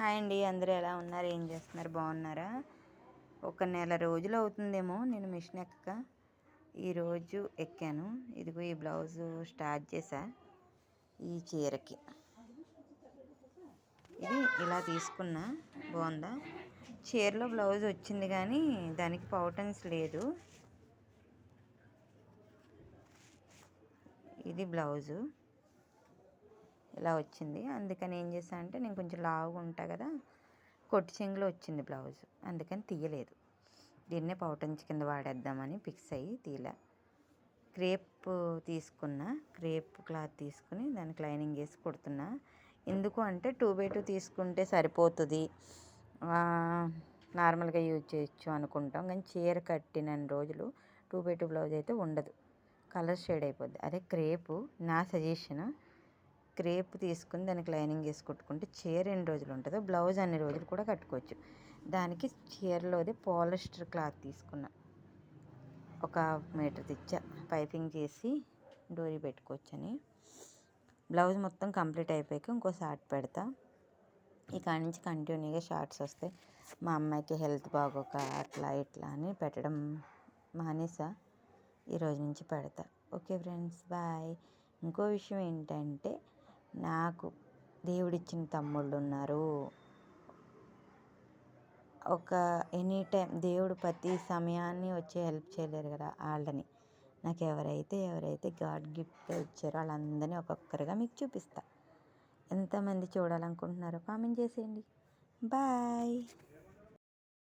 Hi అండి, అందరూ ఎలా ఉన్నారు? ఏం చేస్తున్నారు? బాగున్నారా? ఒక నెల రోజులు అవుతుందేమో నేను మిషన్ ఎక్కక. ఈరోజు ఎక్కాను. ఇదిగో ఈ బ్లౌజు స్టార్ట్ చేశా. ఈ చీరకి ఇది ఇలా తీసుకున్నా. బాగుందా? చీరలో బ్లౌజ్ వచ్చింది కానీ దానికి పౌటన్స్ లేదు. ఇది బ్లౌజు ఇలా వచ్చింది. అందుకని ఏం చేశా అంటే, నేను కొంచెం లావుగా ఉంటా కదా, కొట్టి చెంగులో వచ్చింది బ్లౌజ్, అందుకని తీయలేదు. దీన్నే పౌటంచి కింద వాడేద్దామని ఫిక్స్ అయ్యి తీయలే. క్రేప్ తీసుకున్నా. క్రేప్ క్లాత్ తీసుకుని దానికి లైనింగ్ వేసి కుడుతున్నా. ఎందుకు అంటే 2x2 తీసుకుంటే సరిపోతుంది, నార్మల్గా యూజ్ చేయొచ్చు అనుకుంటాం. కానీ చీర కట్టిన రోజులు 2x2 బ్లౌజ్ అయితే ఉండదు, కలర్ షేడ్ అయిపోద్ది. అదే క్రేపు నా సజెషన్. క్రేప్ తీసుకుని దానికి లైనింగ్ వేసి కుట్టుకుంటే చీర ఎన్ని రోజులు ఉంటుందో బ్లౌజ్ అన్ని రోజులు కూడా కట్టుకోవచ్చు. దానికి చీరలోది పాలిస్టర్ క్లాత్ తీసుకున్నా. ఒక 1 మీటర్ తెచ్చా, పైపింగ్ చేసి డోరీ పెట్టుకోవచ్చని. బ్లౌజ్ మొత్తం కంప్లీట్ అయిపోయాక ఇంకో షార్ట్ పెడతా. ఇక నుంచి కంటిన్యూగా షార్ట్స్ వస్తాయి. మా అమ్మాయికి హెల్త్ బాగోక అట్లా ఇట్లా అని పెట్టడం మానేసా. ఈరోజు నుంచి పెడతా. Okay friends, bye. ఇంకో విషయం ఏంటంటే, నాకు దేవుడిచ్చిన తమ్ముళ్ళు ఉన్నారు. ఒక ఎనీ టైం దేవుడు ప్రతి సమయాన్ని వచ్చి హెల్ప్ చేయలేరు కదా, వాళ్ళని నాకు ఎవరైతే గాడ్ గిఫ్ట్గా ఇచ్చారో వాళ్ళందరినీ ఒక్కొక్కరిగా మీకు చూపిస్తా. ఎంతమంది చూడాలనుకుంటున్నారో కామెంట్ చేసేయండి. బాయ్.